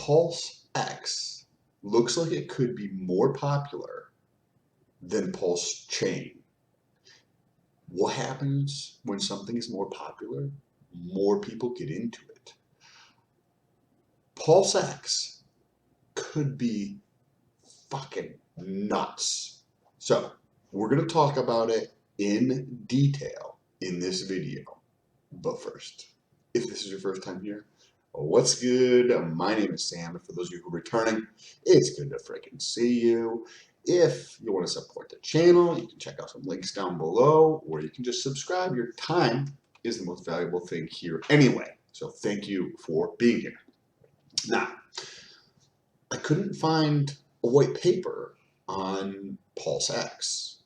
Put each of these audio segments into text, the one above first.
Pulsex looks like it could be more popular than Pulsechain. What happens when something is more popular? More people get into it. Pulsex could be fucking nuts. So we're going to talk about it in detail in this video. But first, if this is your first time here, what's good? My name is Sam, and for those of you who are returning, it's good to freaking see you. If you want to support the channel, you can check out some links down below, or you can just subscribe. Your time is the most valuable thing here anyway. So thank you for being here. Now, I couldn't find a white paper on Pulsex,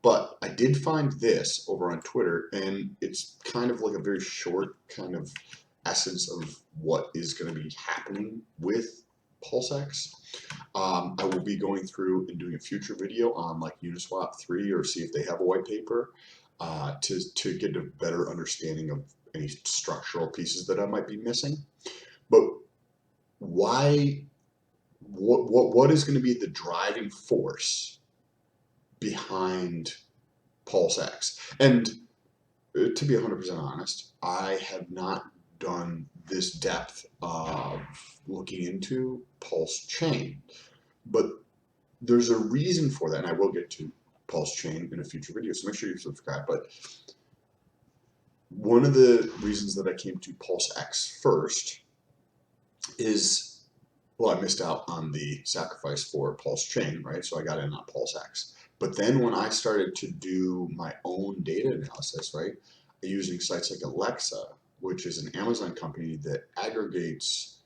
but I did find this over on Twitter, and it's kind of like a very short kind of essence of what is going to be happening with Pulsex. I will be going through and doing a future video on like Uniswap 3 or see if they have a white paper to get a better understanding of any structural pieces that I might be missing. But why? What is going to be the driving force behind Pulsex? And to be 100% honest, I have not done this depth of looking into Pulsechain, but there's a reason for that, and I will get to Pulsechain in a future video, so make sure you subscribe. But one of the reasons that I came to Pulsex first is, well, I missed out on the sacrifice for Pulsechain, right? So I got in on Pulsex. But then when I started to do my own data analysis, right, using sites like Alexa, which is an Amazon company that aggregates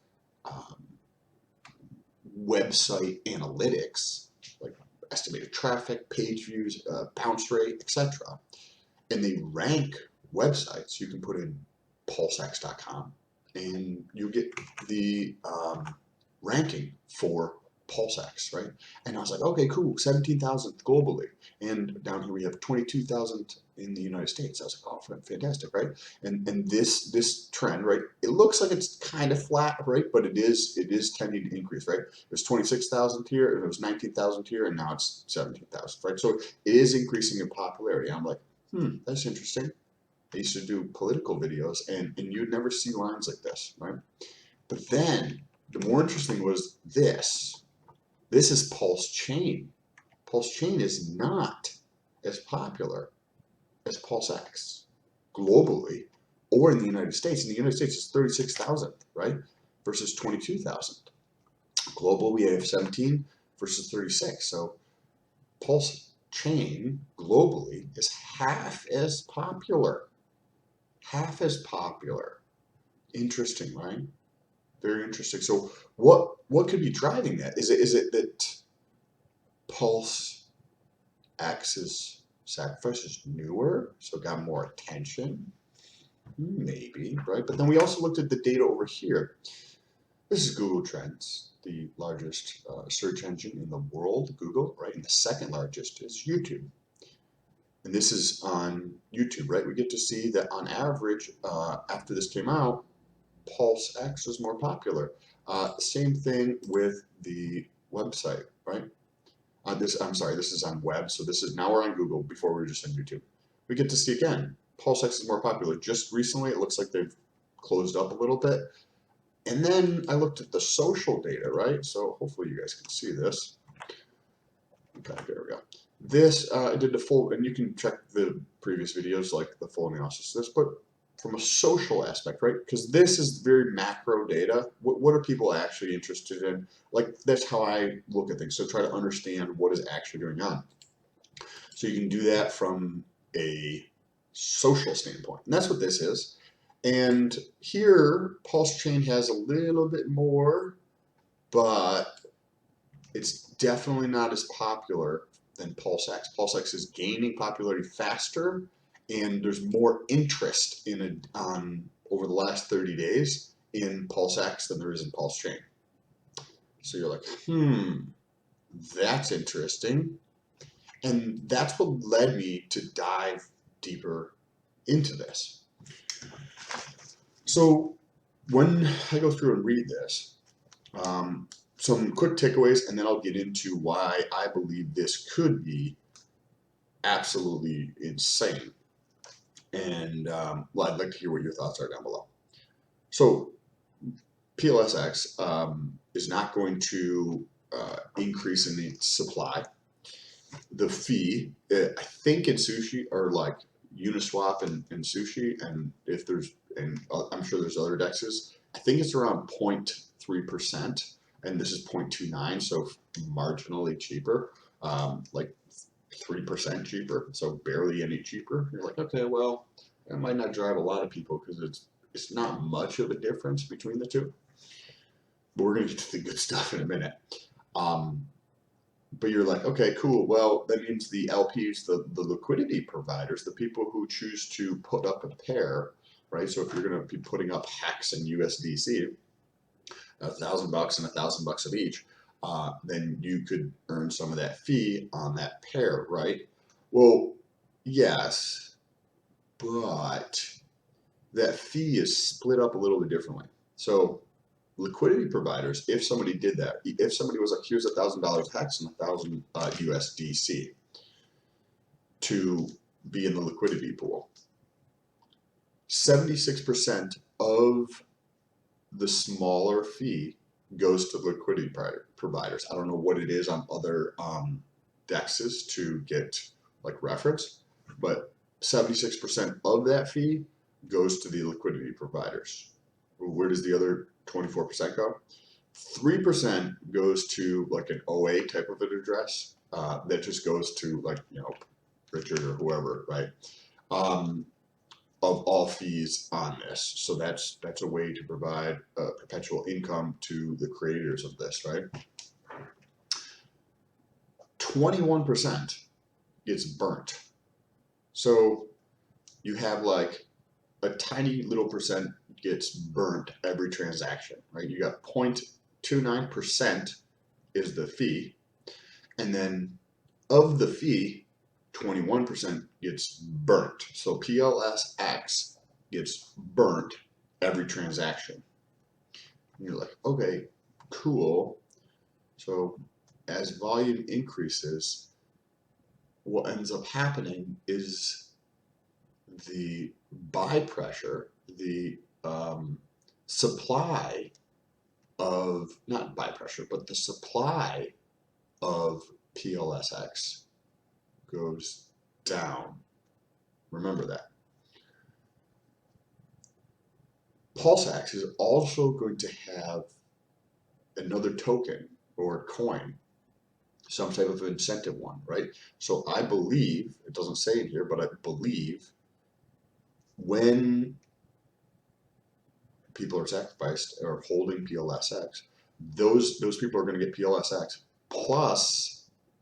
website analytics, like estimated traffic, page views, bounce rate, etc. And they rank websites. You can put in pulsex.com and you get the ranking for Pulsex, right? And I was like, okay, cool, 17,000th globally. And down here we have 22,000 in the United States. I was like, oh, fantastic, right? And this trend, right? It looks like it's kind of flat, right? But it is tending to increase, right? It was 26,000 here, and it was 19,000 here, and now it's 17,000, right? So it is increasing in popularity. I'm like, that's interesting. I used to do political videos, and you'd never see lines like this, right? But then the more interesting was this. This is Pulsechain. Pulsechain is not as popular as Pulsex globally or in the United States. In the United States, it's 36,000, right? Versus 22,000. Global, we have 17 versus 36. So Pulsechain globally is half as popular. Half as popular. Interesting, right? Very interesting. So what could be driving that? Is it that Pulsex's sacrifice is newer, so it got more attention? Maybe, right? But then we also looked at the data over here. This is Google Trends, the largest search engine in the world, Google, right? And the second largest is YouTube. And this is on YouTube, right? We get to see that on average, after this came out, Pulsex is more popular. Same thing with the website, right? I'm sorry, this is on web, so this is, now we're on Google, before we were just on YouTube. We get to see again, Pulsex is more popular. Just recently, it looks like they've closed up a little bit. And then I looked at the social data, right? So hopefully you guys can see this. Okay, there we go. This, I did the full, and you can check the previous videos, like the full analysis of this, but from a social aspect, right? Because this is very macro data. What are people actually interested in? Like, that's how I look at things. So try to understand what is actually going on. So you can do that from a social standpoint. And that's what this is. And here, Pulsechain has a little bit more, but it's definitely not as popular than Pulsex. Pulsex is gaining popularity faster, and there's more interest in it over the last 30 days in Pulsex than there is in Pulsechain. So you're like, that's interesting. And that's what led me to dive deeper into this. So when I go through and read this, Some quick takeaways, and then I'll get into why I believe this could be absolutely insane. And well, I'd like to hear what your thoughts are down below. So PLSX is not going to increase in its supply. The fee, I think in sushi or like Uniswap and sushi, and if there's, and I'm sure there's other dexes, I think it's around 0.3%, and this is 0.29, so marginally cheaper, like 3% cheaper, so barely any cheaper. You're like, okay, well, that might not drive a lot of people because it's not much of a difference between the two. But we're gonna get to the good stuff in a minute. But you're like, okay, cool. Well, that means the LPs, the liquidity providers, the people who choose to put up a pair, right? So if you're going to be putting up HEX and USDC, $1,000 and $1,000 of each, then you could earn some of that fee on that pair, right? Well, yes, but that fee is split up a little bit differently. So liquidity providers, if somebody did that, if somebody was like, here's $1,000 HEX and 1,000 USDC to be in the liquidity pool, 76% of the smaller fee goes to liquidity providers. I don't know what it is on other dexes to get like reference, but 76% of that fee goes to the liquidity providers. Where does the other 24% go? 3% goes to like an OA type of an address that just goes to like, you know, Richard or whoever, right? Of all fees on this. So that's a way to provide perpetual income to the creators of this, right? 21% gets burnt. So you have like a tiny little percent gets burnt every transaction, right? You got 0.29% is the fee, and then of the fee, 21% gets burnt. So PLSX gets burnt every transaction. And you're like, okay, cool. So as volume increases, what ends up happening is the buy pressure, the supply of, not buy pressure, but the supply of PLSX goes down. Remember that. Pulsex is also going to have another token or coin, some type of incentive one, right? So I believe, it doesn't say it here, but I believe when people are sacrificed or holding PLSX, those people are going to get PLSX plus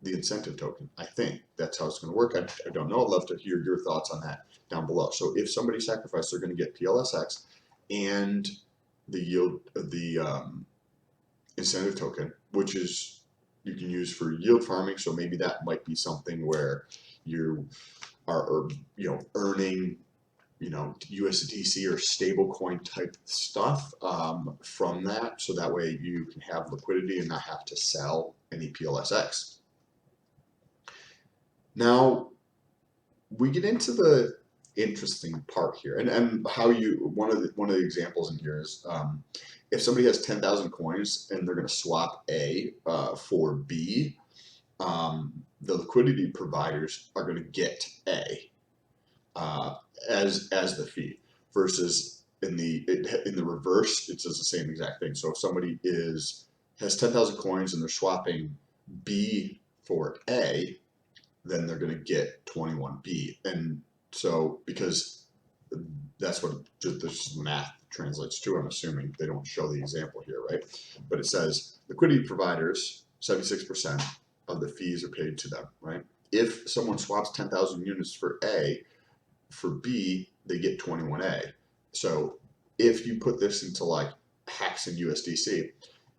the incentive token. I think that's how it's going to work. I don't know. I'd love to hear your thoughts on that down below. So if somebody sacrificed, they're going to get PLSX and the yield, the incentive token, which is you can use for yield farming. So maybe that might be something where you are, you know, earning, you know, USDC or stablecoin type stuff from that. So that way you can have liquidity and not have to sell any PLSX. Now we get into the interesting part here, and how you one of the examples in here is if somebody has 10,000 coins and they're going to swap A for B, the liquidity providers are going to get A as the fee, versus in the reverse it says the same exact thing. So if somebody has 10,000 coins and they're swapping B for A, then they're going to get 21B. And so because that's what this math translates to, I'm assuming they don't show the example here, right? But it says liquidity providers, 76% of the fees are paid to them, right? If someone swaps 10,000 units for A, for B, they get 21A. So if you put this into like HEX and USDC,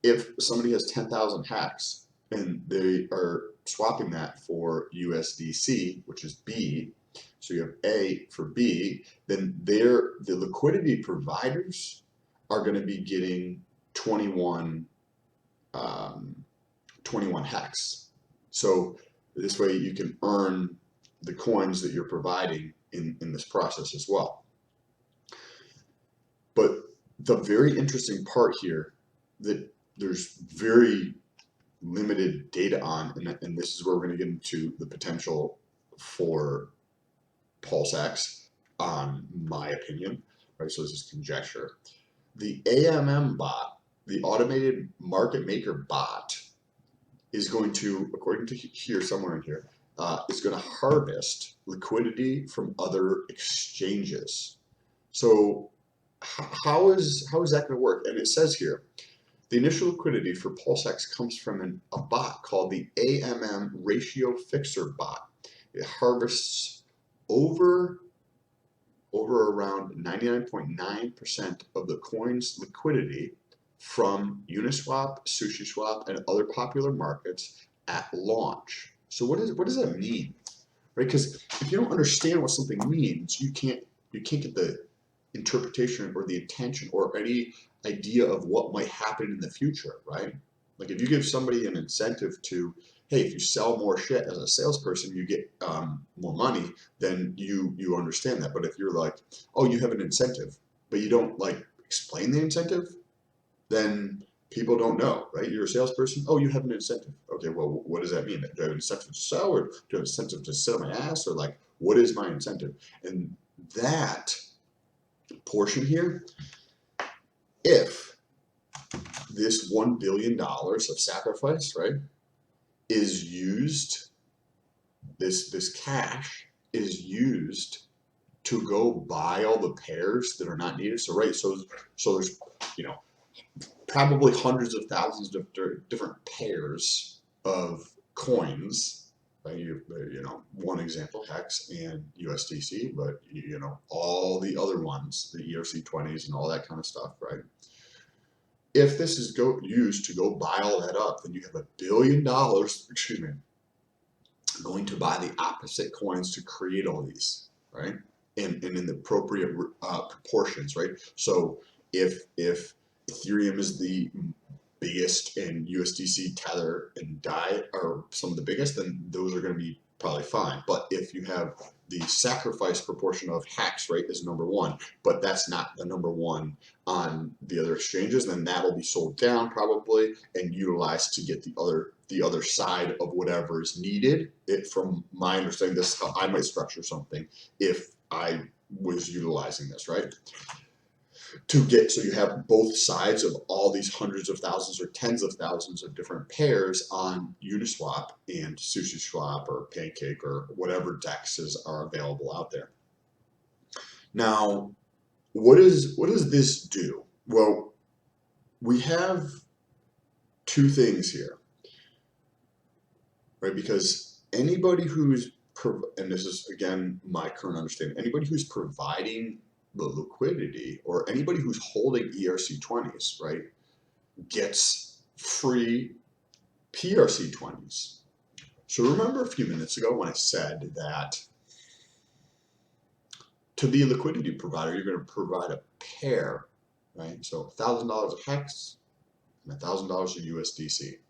if somebody has 10,000 HEX and they are swapping that for USDC, which is B, so you have A for B, then the liquidity providers are going to be getting 21 21 hex. So this way you can earn the coins that you're providing in this process as well. But the very interesting part here that there's very limited data on, and this is where we're going to get into the potential for Pulsex, my opinion, right? So this is conjecture. The AMM bot, the automated market maker bot, is going to, according to here, somewhere in here, is going to harvest liquidity from other exchanges. So how is that going to work? And it says here, the initial liquidity for Pulsex comes from a bot called the AMM ratio fixer bot. It harvests over around 99.9% of the coin's liquidity from Uniswap, SushiSwap, and other popular markets at launch. So what does that mean, right? Because if you don't understand what something means, you can't get the interpretation or the intention or any idea of what might happen in the future, right? Like if you give somebody an incentive to, hey, if you sell more shit as a salesperson, you get more money, then you understand that. But if you're like, oh, you have an incentive, but you don't like explain the incentive, then people don't know, right? You're a salesperson. Oh, you have an incentive. Okay, well, what does that mean? Do I have an incentive to sell, or do I have an incentive to sit on my ass, or like, what is my incentive? And that portion here, if this $1 billion of sacrifice, right, is used, this cash is used to go buy all the pairs that are not needed. So right, so there's, you know, probably hundreds of thousands of different pairs of coins, right? You know, one example, Hex and USDC, but you know, all the other ones, the ERC20s and all that kind of stuff, right? If this is used to go buy all that up, then you have $1 billion, excuse me, going to buy the opposite coins to create all these, right? And in the appropriate proportions, right? So if Ethereum is the biggest and USDC, Tether, and DAI are some of the biggest, then those are going to be probably fine. But if you have the sacrifice proportion of Hex, right, is number one, but that's not the number one on the other exchanges, then that'll be sold down probably and utilized to get the other side of whatever is needed. From my understanding, this is how I might structure something if I was utilizing this, right? To get, so you have both sides of all these hundreds of thousands or tens of thousands of different pairs on Uniswap and SushiSwap or Pancake or whatever dexes are available out there. Now, what does this do? Well, we have two things here, right? Because anybody who's, and this is again my current understanding, anybody who's providing the liquidity, or anybody who's holding ERC20s, right, gets free PRC20s. So remember a few minutes ago when I said that to be a liquidity provider, you're going to provide a pair, right? So $1,000 of Hex and $1,000 of USDC.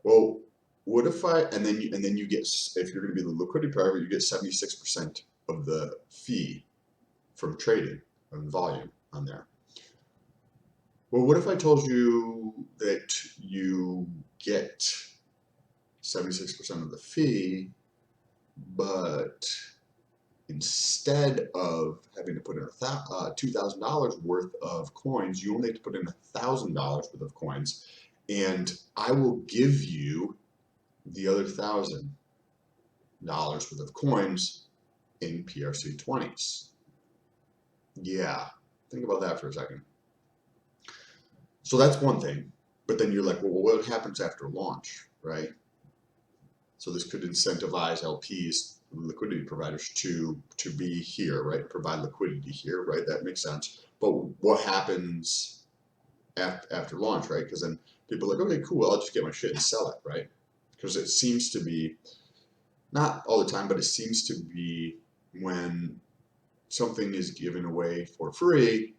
Well, what if and then you get, if you're going to be the liquidity provider, you get 76% of the fee from trading and volume on there. Well, what if I told you that you get 76% of the fee, but instead of having to put in $2,000 worth of coins, you only have to put in $1,000 worth of coins, and I will give you the other $1,000 worth of coins in PRC20s. Yeah, think about that for a second. So that's one thing, but then you're like, well, what happens after launch, right? So this could incentivize LPs, liquidity providers, to be here, right? Provide liquidity here, right? That makes sense. But what happens after launch, right? Because then people are like, okay, cool, I'll just get my shit and sell it, right? Because it seems to be, not all the time, but it seems to be when something is given away for free,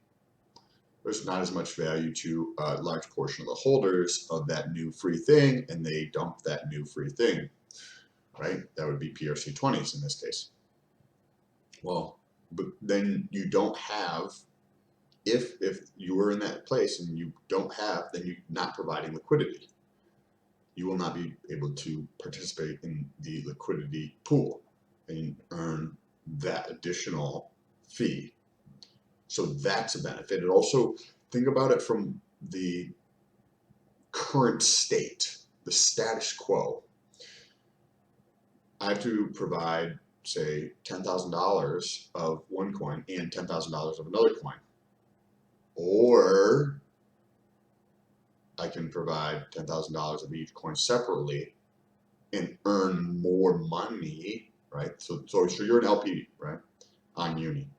there's not as much value to a large portion of the holders of that new free thing, and they dump that new free thing, right? That would be PRC20s in this case. Well, but then you don't have, if you were in that place and you don't have, then you're not providing liquidity. You will not be able to participate in the liquidity pool and earn that additional fee. So that's a benefit. And also think about it from the current state, the status quo. I have to provide, say, $10,000 of one coin and $10,000 of another coin. Or I can provide $10,000 of each coin separately and earn more money, right? So you're an LP, right, on Uni.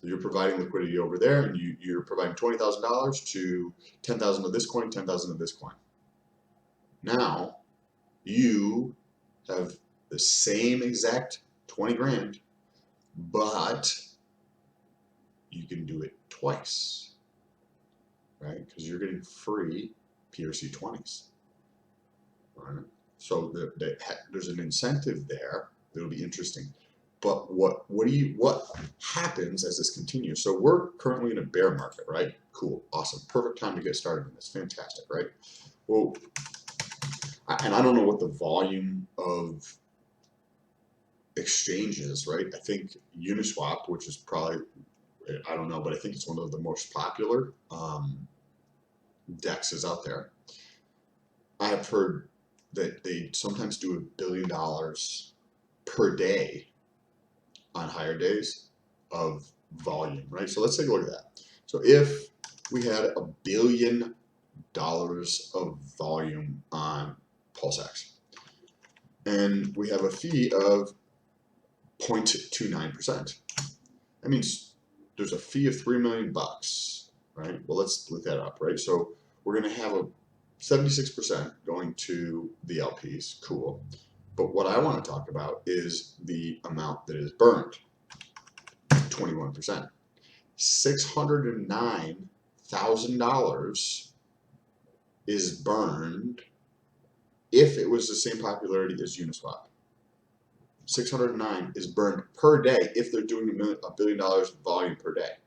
You're providing liquidity over there, and you're providing $20,000 to 10,000 of this coin, 10,000 of this coin. Now you have the same exact 20 grand, but you can do it twice, right? Because you're getting free PRC20s. Right? So there's an incentive there that'll be interesting. But what happens as this continues? So we're currently in a bear market, right? Cool, awesome, perfect time to get started in this. Fantastic, right? Well, and I don't know what the volume of exchanges, right? I think Uniswap, which is probably, I don't know, but I think it's one of the most popular DEXs out there. I have heard that they sometimes do $1 billion per day on higher days of volume, right? So let's take a look at that. So if we had $1 billion of volume on Pulsex, and we have a fee of 0.29%, that means there's a fee of $3 million, right? Well, let's split that up, right? So we're going to have a 76% going to the LPs, cool. But what I want to talk about is the amount that is burned, 21%. $609,000 is burned if it was the same popularity as Uniswap. 609 is burned per day if they're doing $1 billion of volume per day.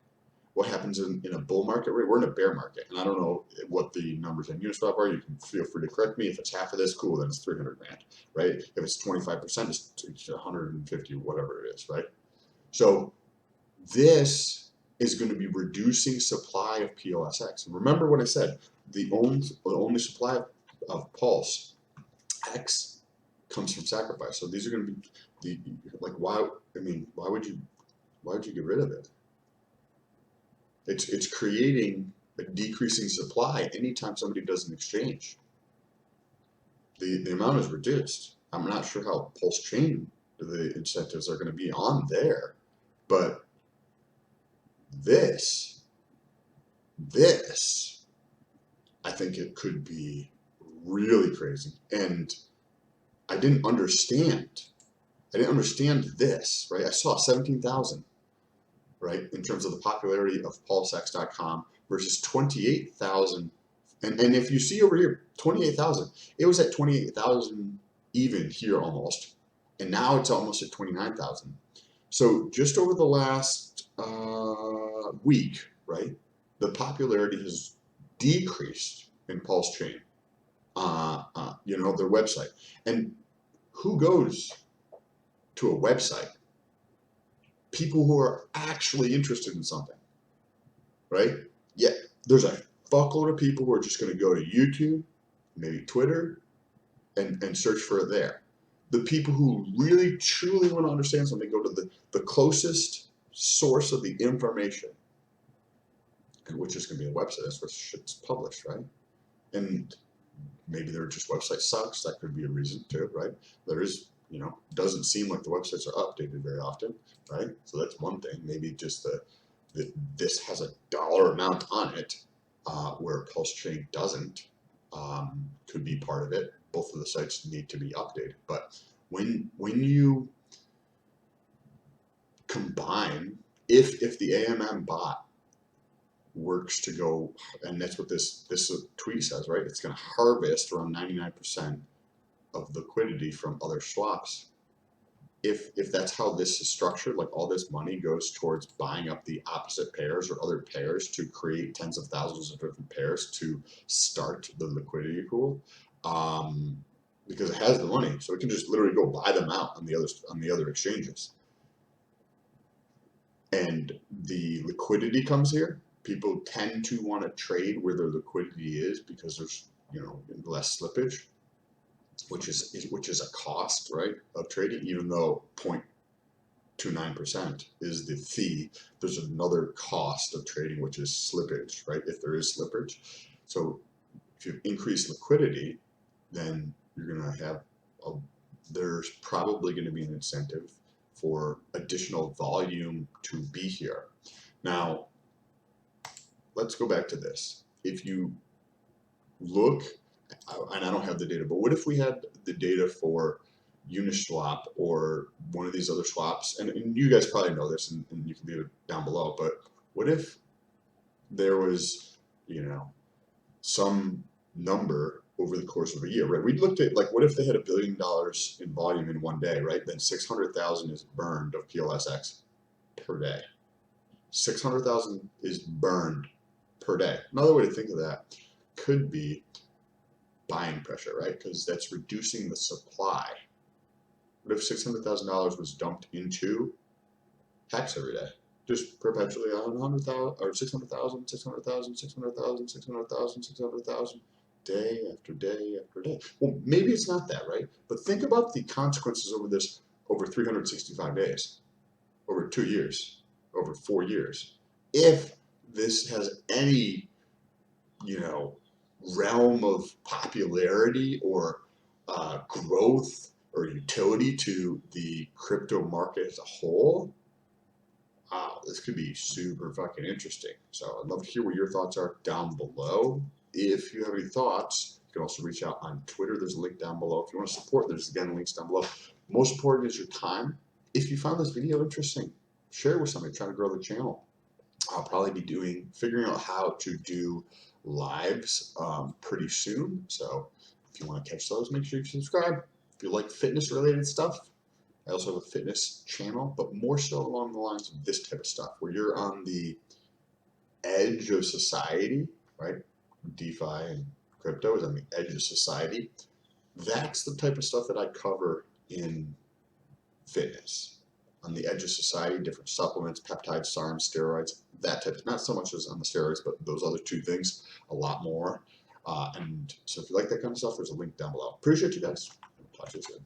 What happens in a bull market, right? We're in a bear market, and I don't know what the numbers on Uniswap are. You can feel free to correct me. If it's half of this, cool, then it's 300 grand, right? If it's 25%, it's 150, whatever it is, right? So this is going to be reducing supply of PLSX. And remember what I said, the only supply of Pulse X comes from sacrifice. So these are going to be why would you get rid of it? It's creating a decreasing supply anytime somebody does an exchange. The amount is reduced. I'm not sure how Pulsechain, the incentives are going to be on there, but this, I think it could be really crazy. And I didn't understand this, right? I saw 17,000. Right, in terms of the popularity of Pulsex.com versus 28,000, and if you see over here 28,000, it was at 28,000 even here almost, and now it's almost at 29,000. So just over the last week, right, the popularity has decreased in Pulsechain, their website. And who goes to a website? People who are actually interested in something, right? Yeah, there's a fuckload of people who are just going to go to YouTube, maybe Twitter, and search for it there. The people who really, truly want to understand something go to the closest source of the information, which is going to be a website. That's where shit's published, right? And maybe their just website sucks. That could be a reason too, right? There is, doesn't seem like the websites are updated very often, right? So that's one thing. Maybe just this has a dollar amount on it, where Pulsechain doesn't, could be part of it. Both of the sites need to be updated. But when you combine, if the AMM bot works to go, and that's what this tweet says, right? It's going to harvest around 99% of liquidity from other swaps. If that's how this is structured, like all this money goes towards buying up the opposite pairs or other pairs to create tens of thousands of different pairs to start the liquidity pool, because it has the money, so it can just literally go buy them out on the other exchanges. And the liquidity comes here. People tend to want to trade where their liquidity is because there's less slippage, which is a cost, right, of trading. Even though 0.29% is the fee, there's another cost of trading, which is slippage, right? If there is slippage, so if you increase liquidity, then you're going to have there's probably going to be an incentive for additional volume to be here. Now, let's go back to this. If you look, and I don't have the data, but what if we had the data for Uniswap or one of these other swaps, and you guys probably know this, and you can leave it down below, but what if there was, some number over the course of a year, right? We looked at, like, what if they had $1 billion in volume in one day, right? Then 600,000 is burned of PLSX per day. 600,000 is burned per day. Another way to think of that could be buying pressure, right? Because that's reducing the supply. What if $600,000 was dumped into Hex every day? Just perpetually on 100,000 or 600,000, 600,000, 600,000, 600,000, 600,000. Day after day after day. Well, maybe it's not that, right? But think about the consequences over 365 days, over 2 years, over 4 years. If this has any, realm of popularity or growth or utility to the crypto market as a whole, wow, this could be super fucking interesting. So I'd love to hear what your thoughts are down below. If you have any thoughts, you can also reach out on Twitter. There's a link down below. If you want to support, there's again links down below. Most important is your time. If you found this video interesting, share it with somebody trying to grow the channel. I'll probably be figuring out how to do lives pretty soon. So if you want to catch those, make sure you subscribe. If you like fitness related stuff, I also have a fitness channel, but more so along the lines of this type of stuff, where you're on the edge of society, right? DeFi and crypto is on the edge of society. That's the type of stuff that I cover in fitness. On the edge of society, different supplements, peptides, SARMs, steroids, that type of, not so much as on the steroids, but those other two things, a lot more. And so if you like that kind of stuff, there's a link down below. Appreciate you guys. Talk to you soon.